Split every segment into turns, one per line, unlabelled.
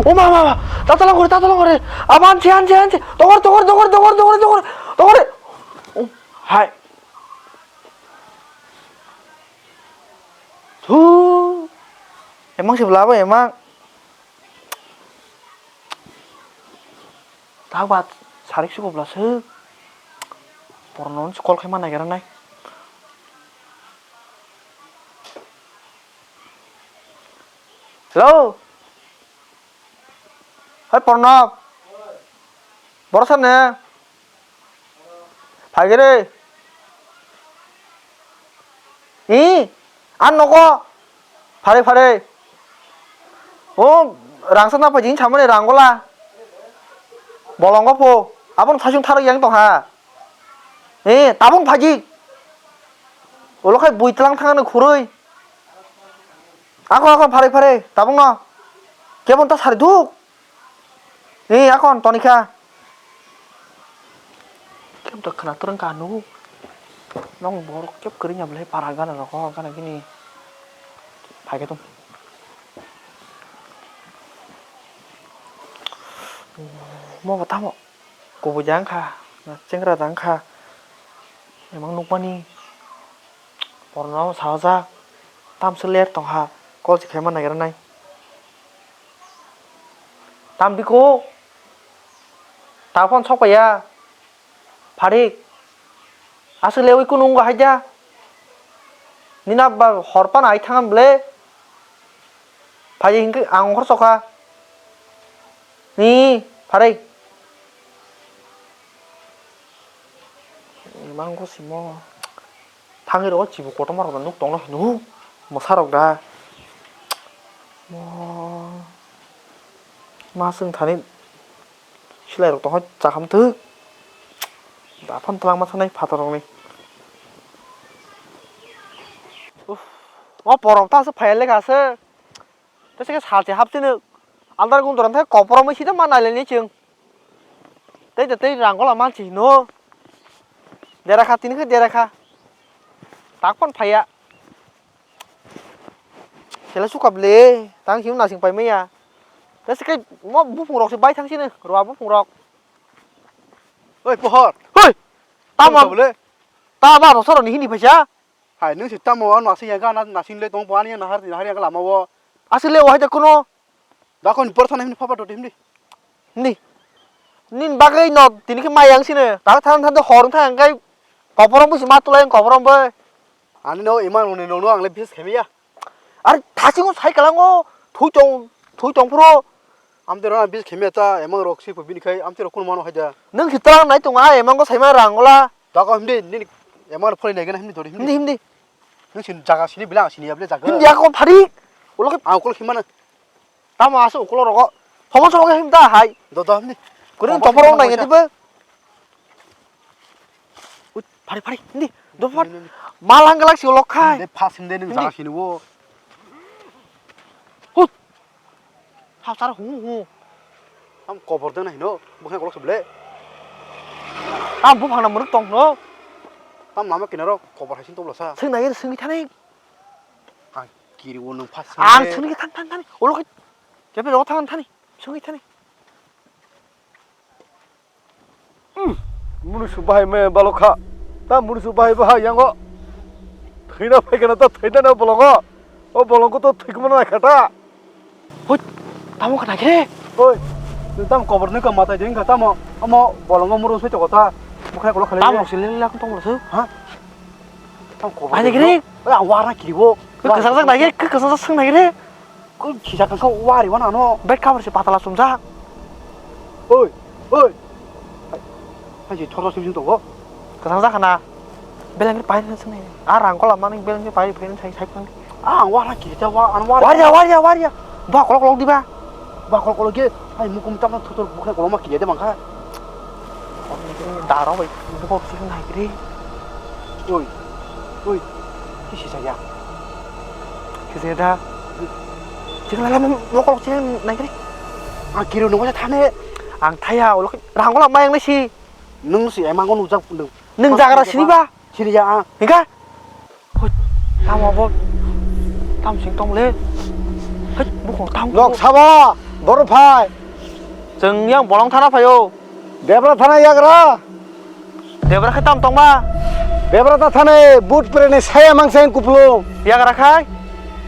오마 따달랑 그래 아마 한치 도거리 하이 emang sebelah apa emang tahu bat sarik sih belas pornon sekolah kemana kira naik hello hai porno borosan nè phải cái đi ý ăn nó có phải 랑선 아빠 진 자문에 랑골라 뭐랑가 포 아봉 타중 타르 양동하 예 따봉 파지 올라가 무이틀랑 탕하는 고르이 아건 파래 따봉 너 개본 또 사리 예 아건 또니까 kem 또 kena turun kanu nong borok kep kerinya boleh paragan atau kok kan gini pakai tuh mau apa tamu cô bujang kha cengkera dang kha emang nuk mani porno saja tam selet tong ha kol si keman nagar nai tam biko tapon sok ya parik asal lewi ku nunggu aja nina ba horpan ai tangan ble paji hingke angkor soka nih parik emang gue sih mau tanggir oh cibu kota marah nuk tong lah nuk mau sarok dah mau maseng tani silai rok tong hot cakam tuh dapan telang masa naik patorong nih mau porong tas sepele kase terus cái salji hấp chứ 안달 공들한테 거부라면 히든 만날려니 지금 때때 랑골라 많지 너 내라카 뛰는 그 내라카 딱번 파야 제가 수갑래 당신 힘나 지금 파이매야 그래서 그뭐 무풍럭 지 바이 당신은 그러와 무풍럭
ơi cô hot
헐 따마
boleh
따마 너 서로 니 힘이 파샤
hai nương sita mau an masih yang kan nasi le tong puan yang hari yang lama wo
asli wah aja kuno
dah kon perthan ini papa dot ini
니 닌 바가이 너 디니게 마양 시네 나 타는 탄도 허른 타는 게 거부랑 무시 맞돌라인 거부랑 뭐
ani no iman uni no ang le bis kemia
아니 다시고 사이깔랑 거 도이정 프로
amtero bis kemia ta emang roksi pabini kai amtero kun mano haja
능 기타랑 나이 동아 에만 거 사이마랑 걸라
dah ko himde ni emang phone ne gana himde dot
힘디
nung sin jaga sini bilang sini ya beli jaga
힘디 아까 파리 올라가
ah kul gimana
땀 와서 올라가고 버번 저게 힘다 하이
dah dah himde
그런 더버랑 나이 티브 파리 힘디 너 파리 말한 갈락시 올라가
ne pas himde nung jaga sini wo
합사라 후
am cover dana hino bukan kolok sebelah
땀 부팡나 무릎 똥너
tam lama kinaro cover hasin to losa
승나이 승이 타네
ah kiri wo nung pas
아 승이 탄 올라가 옆에 저거 타니 승이 타네
munusu bahai me balokha ta munusu bahai bahai yango thina paikana ta thina na bolongo o bolongo to thikmana na khata
호 땀 먹고 나게
oi tam cover ne ka mata jeng ka tam amo bolongo muru se chota bukan kolok khale
땀 먹을 릴라 똥 먹어서
tam cover
아니 그래
ah wara kiri wo
그 상상 나게 그 상상 승 나게
그 시작한 거 와리 와나 너
백카버시 바탈라 좀자
oi 하지 토로 심심 도고
그 상상 하나 벨랑이 빠이는 승네 아랑 걸라 마는 벨랑이 빠이 베는 차이 판
ah wara kiri ta wa an wara
와리야 봐 걸럭 디바
ba kolok ge ai mukum tam totor bukan kolok mak kiri de mangka
나로 왜 누가 없이 승 나게
oi ki sisaya
그세다 지금 라면 먹고 지금 나게
ah kiri nunggu sa thane
앙 타야 올라 랑 걸라 마양 나시
nung si emang kon ujak
능 자가라 시니 봐
sini ya ah
그러니까 땀 와보 땀 싱똥래 뭐 땀
lok saba
बरो फाय
जों yang bolong थाना फायो
देबरा थाना याग्रा
देबरा खाय ताम तंबा
देबरा ता थाने बूट प्रेने साया मांगसेन कुपलो
यागरा खाय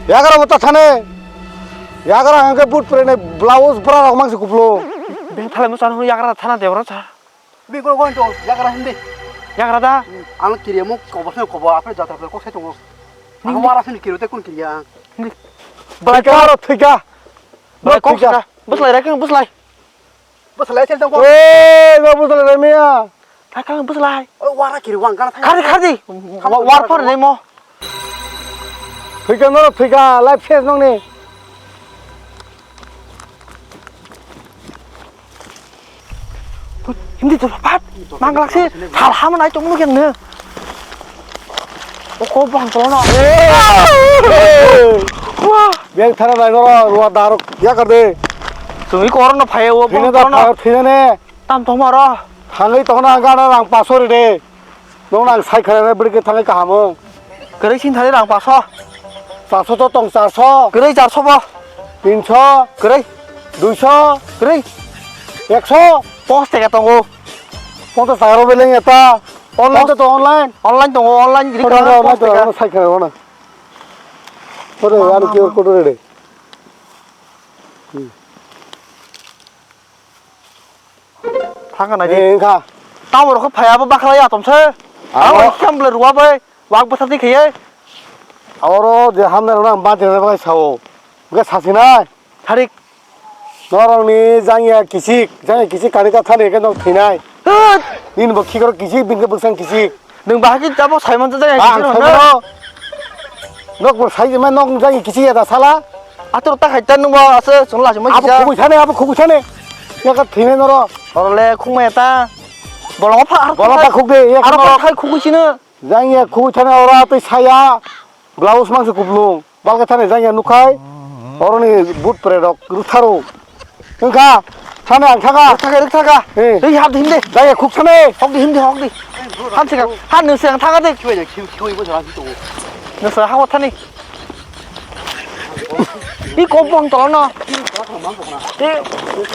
याग्रा बता थाने याग्रा हंगे बूट प्रेने ब्लाउज ब्रा मांगसे कुपलो
बे थाले मुसान हो यागरा थाना देबरा सा
बिगो गन तो यागरा हिंदे
यागरा दा
आं किरिया मो कबर कबर आपरे जात्रा को साइ दङ आं वारा सिन किरो ते कोन किरिया
बाइकार थिका
Balik kok sa. Bus lay kang bus lay.
बस लाइ चल दङ
ए लो बुझले रे मिया
Ka kang bus lay.
ओ वारा किरि वां गाना
Khadi khadi. War por nei mo.
थिका न थिका लाइफ फेस नंनि
Hindi tu pat. Manglak si. Thal ham nai trong nu yang ne. O ko bang to no. Wah.
बेंग थाना लाइनो रुवा दारो या कर दे
Sumi ko ron no phaye o
थिने
bang
दा
to no.
थिने ने
Tam to ma ro.
थाङै तखना गाना रां 500 रे दे नों आं साइखेल बिड़के थाङै गाहाम
Gerai sin thale rang pa so.
500 तो तंग 400
Gerai 400 bo.
300
Gerai
200
gerai
100
post te ka tongo.
50 টাকা বেলেং এটা অনলাইন তো online
Online tongo online giri ka
online
post
তো
te ka.
সাইকেল ওনা ওরে আর কি কোটো রে
Thang ka nai
এ
di.
খা
Tao ro ko phaya ba bakla ya tom se. Aw kam le ruwa ba. Wag ba thati khiye.
আরো যে হামনা না বাজে না বাই ছাও গে সাসিনা
Tharik.
নরংনি জাঙ্গিয়া কিসিক কানি কা থানে কে নক থিনাই নিন বখি কর কিসিক বিনকে বসাং কিসিক
Đừng bà cái cháu sai món tới đây
আ
cái
সাইবো
nó.
নক সাই মা নক জাঙ্গি কিসিক এটা সালা
À tôi ta khai tên đúng không? Sơ xuống là chúng mới
আবো খুবই ছানে আবো খুবই ছানে ইয়াকা থিনে নর
Rồi lẹ khung mẹ ta. Bỏ ló phá.
বলা পা খুব দে
À nó
ইয়াকা
khai khung cái chi nữa.
জাঙ্গিয়া খুবই ছানে ওরা তুই ছায়া ব্লাউজ মাংস কুবলুং বালকা থানে জাঙ্গিয়া নুখাই অরনি বুট পরে রক রুথারো 응가 ছানে আং থাকা
Được thaka.
예.
Đi học đi him đi.
জাঙ্গিয়া খুব ছানে
Học đi him đi học đi. Han sẽ han nửa sáng thaka đi.
키워야 키워 이거 저랑 또
Nửa sáng học thân đi. Đi có bong to nó. Đi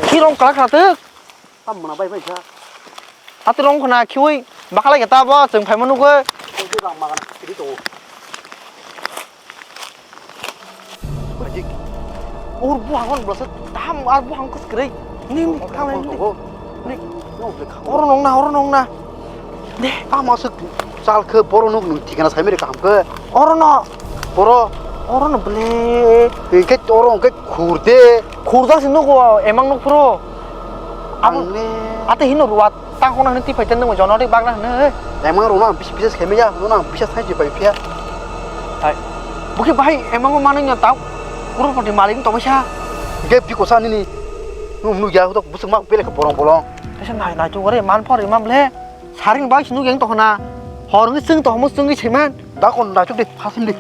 khi rong cả khả tức.
땀나 바이 바이 자
À tôi rong khả khui. Bác lại cái ta bo chừng phải manu cơ.
이거랑 막아 키리 또 아직
Ủa buang con bớt tam à buang có cái đấy. Nim thang lên đi.
네 너무
Oro nong na. Đi.
아마서 살크 보러는 티가나 살미를 감그
Oro no.
보러
Oro no ble.
이게 또런 그 구르데
Khurda sin no ko emang no pro.
안네
Ate hin no ruat tang khona nanti phải chân no cho nó đi bác na ne.
emang 로나 비슷 개미야 로나 비슷 사이즈 바이피야
Bukan baik emang mau mana nyatau. Kurang pada maling to masya.
이게 비고사니니 누야 또 무슨 막 빌레 그 보렁보렁
Thế này là chúng có thể man phò để mam le. Saring bác xin nu yang to na. Họ nó sưng to một sưng cái chế man.
나건 나 쪽대 파심리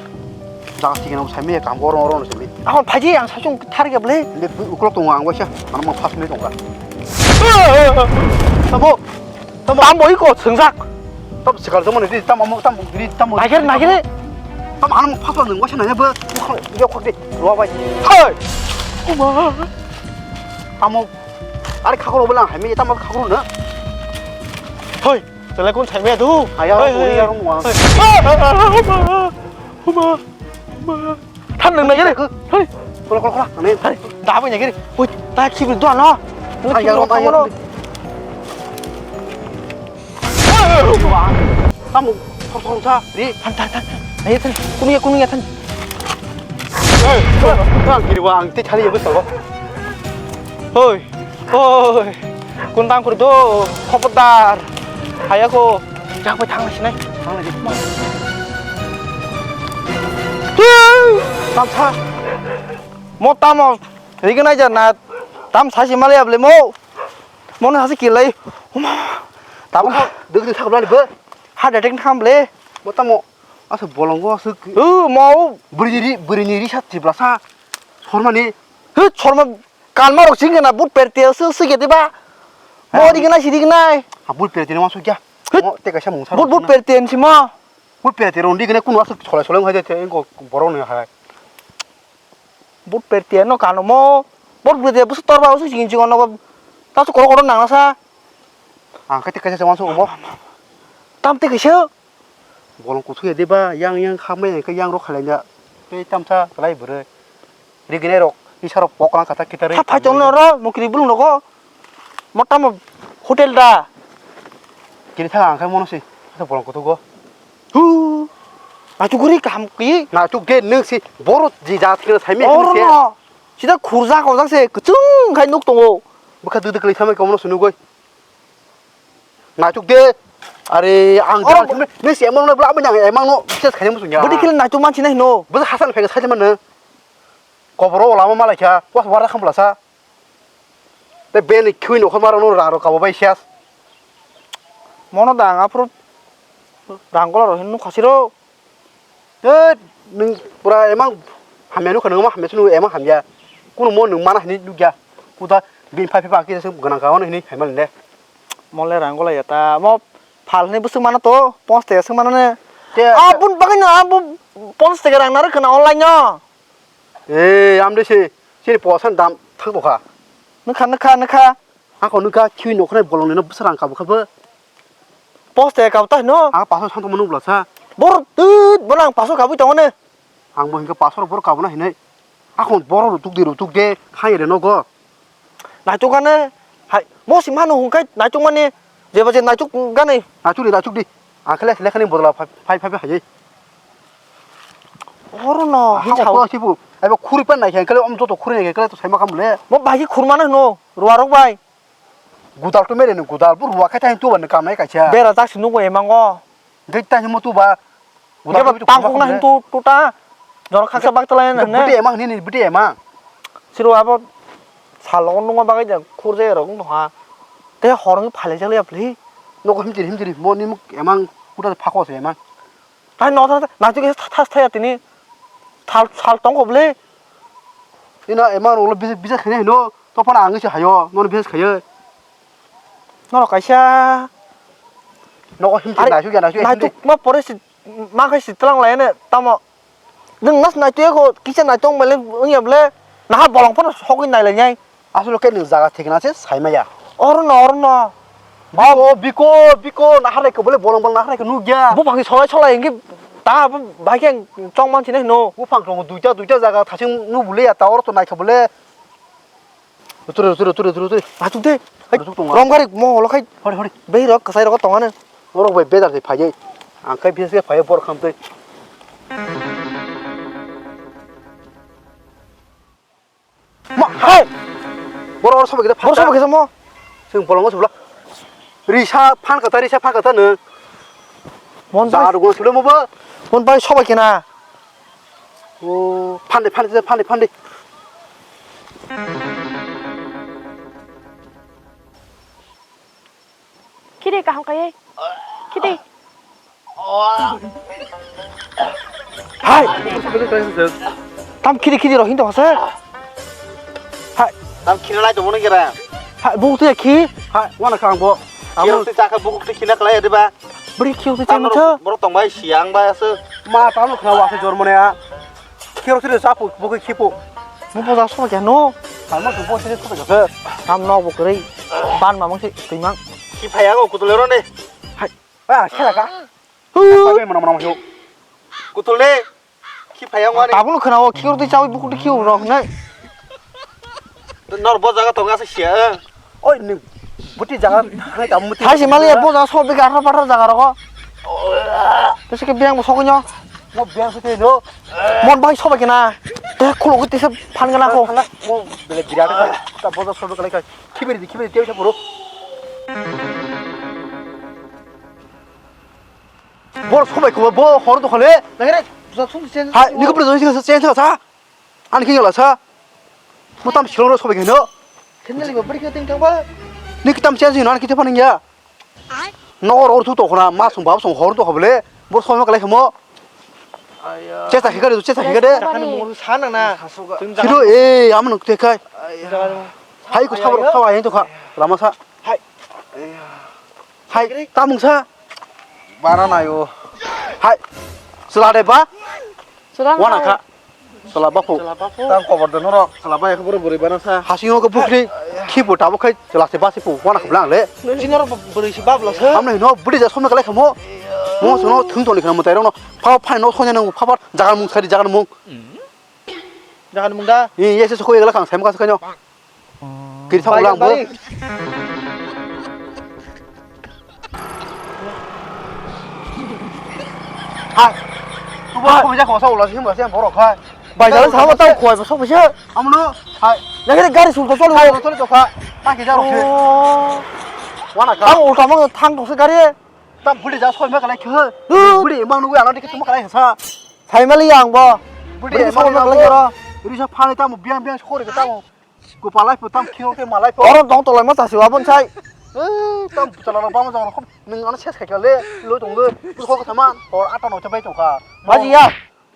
나 지금 살미에 감고렁오렁 살미
À còn phải gì ang sao chúng thari gặp le.
근데 우클럭 동안 안 거야 나는 막 파심리 동가
Tamo. Tamo mỗi có sừng sắc.
땀 시간 저번에 땀 엄마 땀 우리 땀
Mày cái
땀 안하면 파서 넣는 거잖아 뭐 이거 확대 들어와 봐
thôi.
땀 아래 카고로 올라 할미 땀 카고로 넣어
Thôi, giờ lại con chảy mẹ thu.
아야 우리 야롱 와
Thân đừng này cái này. Thôi,
콜콜콜 안해
thôi, đá vào nhà cái này. Ui, ta chìm được đoạn nó. Nó chìm được không nó.
땀 털털차 리
Thân. Đấy thân, con nghe thân.
그냥 길이 와 때 자리 여기 있어
Ôi, con tăng của tôi không bắt đà. Hay cô, chắc phải thằng này xin này.
땀 나지
땀차. Một tam mà, thì cái này giờ là tam sai mà lấy mô. Món này sao kì lấy. Tam
너희들 사고 라리 뭐
hai để đánh tham lấy.
뭐 땀뭐 아서 bolong 거 스
Mau.
브리니리 샷 집라사 소르마니
Hứ, cho mà càn mà đọc chính cái là bút bẹt tiền sư cái đấy ba. Mua đi cái này chỉ đi cái này.
아물 빼야 되는 와서 야 때가 샤 몽사
Bút bẹt tiền chỉ mà.
물 빼야 되는 우리 그냥 꾼 와서 졸라 하야 돼 이거 뭐라고 해
Bút bẹt tiền nó càn nó mô. bớt vừa thì bớt to bao sức chỉnh chỉnh nó tao sẽ có nặng nó sao
cái tiết cái sẽ số bố
tam tê cái chứ
bố lòng cụ thuê đi ba yang khăm mấy cái yang rốc khai nhá cái tam sa cái này bữa rồi đi cái này rồi đi sao rồi bóc lang kata kita rồi
phải chọn nó đó một cái bún nó có một trăm một hotel ra
cái thằng hàng cái món gì sao bố lòng cụ thuê
hu à chú cái cảm kỹ
나 쪽게 능시 보로 지자티가 삶이
어 나 진짜 구르자 거장세 그증 가 녹동오
뭐가 드드 그리 삶이 거머서 누구 나 쪽게 아래 앙자 능시 에망노 블라 뭐냐 에망노 진짜 가냐 무슨 야
bữa đi kia là chúng man chỉ này nó
무슨 하산 배가 사지만은 거버로 라마 말라캬 와라 컴블라사 내 베니 큐인 오마라노 라로 가보바이 샤스
món nó đàng 앞으로 đàng có là rồi nó khó 싫어
능 뭐라 에망 하면은 그는 뭐 하면은 에망 함야 꾸는 뭐 능만 하니 누야 꾸다 빈 파이프 바퀴에서 그냥 가오는 하니 할만한데
món này đàng có là ta mà phal này bớt sức man nó to post để sức man nó nè
제
à bún bác nhá bún post để đàng nó cái nào online nhá
에 암듯이 제리 보선 담 탁도 가
nó khá
아고 누가 큐인 오크네 볼롱네는 부스랑 가보 가보
post để cào tay nó
아 빠서 산도 문을 불러서
bớt tứ bữa nào passo cào với cháu nè
안 보니까 빠서로 보러 가보나 했네 아고 보러로 뚝디로 하이래 놓고
này chúng con nè hay mỗi sim hanu hùng cái này chúng con nè giờ bây giờ này chúng cái này
나 쭉디 아 클래 클래카니 보더라 파이파이 하지
어 nó
하고 뭐 시부 아이고 쿠리 빤나 그냥 그래 엄도도 쿠리네 그래 또 살만하면 래
một bài cái khuôn mana nó ruа rốc bài
구달 또 매는 구달 부르와 카타인 또 왔는 까마이 같이야
bây giờ ta xin nó về mang go
그때 힘 또봐
cái mà tam cũng này tu ta rồi nó khác sao bác ta lên
부대
nè
에망 니니 부대 에망
xin lỗi bác xả lon đúng không bác cái giờ khu rê rồi cũng hòa thế họ nó phải lấy cho liệp lý
너고 힘들이 뭐니 에망 구달 파고서 에망
ai nói thôi nào chứ cái thắt thay thì ní thal tống hộp lê
이나 에망 올라 비자 그냥 너또 파나 안 그치 하요 너는 비자 가요
nó là cái xa
너가 힘들이 나중에
này chụp mà bỏ đấy mà cái xịt lăng lẽ này tao mà đừng nát này tuyết cô cái chân này trông mày lên ứng nghiệm lên nó bỏ lòng phát họ cái này là nhanh
아슬로 깨는 자가 태어나지 삶이야
ở nó
비고 나 하래 그 원래 보는 나 하래 그 누구야
bố bằng cái số này cái ta bài cái trong man chỉ này nó
우팡 좀 두자 자가 다시 누 불래야 따오로 또 나이켜 불래 들어
à chúng thế
동아
rom cái mò nó cái
허리
bây giờ cái say đó có tỏng này
너로 왜 배달 돼 파지 안 kai 비슷하게 파여 보러 가면 돼
hai
뭐라 소백이다
bố sao mà cái sao mò
지금 보는 거 몰라 리샤 판 같다는
món
자
bay
누구 술래 먹어
món bay sao mà cái nào
오 판대
Kitty cả không cái Kitty
hai tam kia rồi hindi hả hai
남 키는 나이 좀 오는 게라
hai bố tôi kia
하 와나 강보
Amo.
키는 자가 보고 또 키나 그래 봐
beri kêu tôi chơi mà thơ
뭐로 동바이 시양 바야스 마 따로 그나 와서 저러면야 키로트를 싸고 보고 키고
bố bao giờ sao mà cái nó
잘못 그 보시는 소리 줬어
tam no bố cái ban mà mong chị tình mang
키파야고 구들려로네 아 캐라가
ừ
빨리 뭐나 요 구들래 키파야 와니
tao cũng không nào kêu tôi chơi bố tôi kêu rồi này
너 보자가 동가서 시야 어이 너 무티 자가 하나 안 무티
다시 말이야 bố giờ sao bị gạt ra bắt ra ra rồi thế sẽ cái biang một số cái nhau
뭐 미안해 너
món bay sao mà cái nào thế cô lục cái thế phan cái nào không
하나 뭐 내가 미라를 딱 보자 서로 그러니까 키베리 떼우셔 보러 뭐 소매 그거 뭐 허르도 걸래
này giờ xuống trên
아 니가 뿌려 너희가 센터 사 아니 그냥 올라서 뭐땀 싫어로 소매 너
thế này là beri kêu tình cảm ba
니그 땀 센스 나는 기대 파는 게 너를 어디서 거나 마송 밥송 허르도 걸래 뭐 소매 걸래 뭐 제사 해가래도 제사 해가래
cái này muốn sáng nào nè
싫어 에이 아무는 그때 하이고 사와 얘도 가 라마사 하이 따뭉사 말하나요 하이 슬라데 봐
Sudah
와나카 salah bapu
Tang cover de noro salaba ya buru buru bana sa.
hasingo ke pukri khibu tabu khai jelas basi pu wana khblang le
Sinor beri si bab lase.
amne no budi ja somna kala khamo mo sono thung to likha mo tai no pha pha no thonya nang pha pha jagan mung sari jagan mung
Jangan mungda.
ye se khoi gala khang sem ka sakanya kiri thang ulang bo hai tu ba ko ja ko sa ulang sim ba sem borok khai
Bài giờ sao mà tao khỏi mà sao mà chứ?
amno hai
Nhà cái gari sụp cho
hai
luôn.
to to kha ta ki ja ro ke wana ka
Tao ổn cả mà thang của cái gari.
tam budi ja soi ma kala khơ budi mang nu ya no dik tu ma kala sa
Thầy mà liang bò.
budi
Budi
sao
sao
ma
mà lấy
kala
ra?
ri sa phane tam biang biang khore ke tam ko palai pu tam khio ke malai pu
Orang dong tolong masa siwa pun sai.
tam chala ba ma jang khop ning ana ses ka le lo tong le ku ko ka man or ata no chabai chong ka
Mà gì à?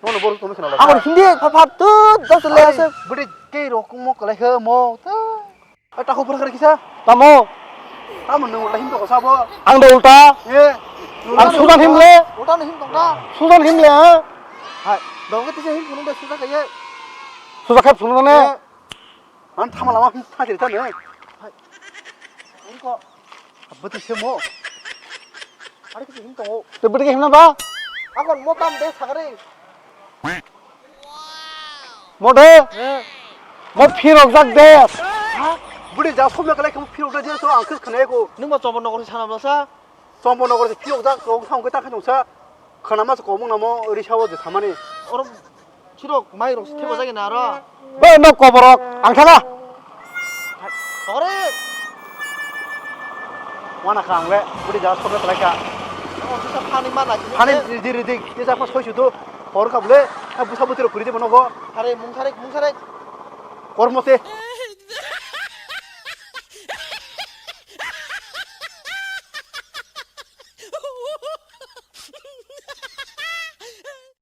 no no bor to mi khna
À còn hindi phat tu tao sẽ lấy xem.
budi ke ro ku mo kala khơ mo ta ata ko par kisa
Tamo,
tam nu la him to ko sa bo
ang đầu ta,
ye
ang sudan him le,
utan him tong da
sudan him le ha.
hai dong ke tise him kunung da suda ka ye
Sudah khép sudan ne.
an tham la ma tha dir ta ne hai ko abati se mo ari ke him to
Từ bữa him na ba?
à còn mo tam de sagare
Một đê, một phi rọc rắc đê.
budi ja somna kala kum phiu da je so ang khis khne ko
Nhưng mà cho bọn nó có thể làm được sao?
sombo no ko phiu da ko thang ko ta khanu sa khana ma ko mo na mo ri sawo de samani
Orang 싫어 많이 록 스텝 자기 나라.
Be no cover ang thanga.
그래.
wana khang le budi ja somna kala ka
진짜 파니만 나지.
phane dir dir je ja pa soi chu do or ka bule ha bu sabu tiro kuri de bono go
사례 뭉사례
kormote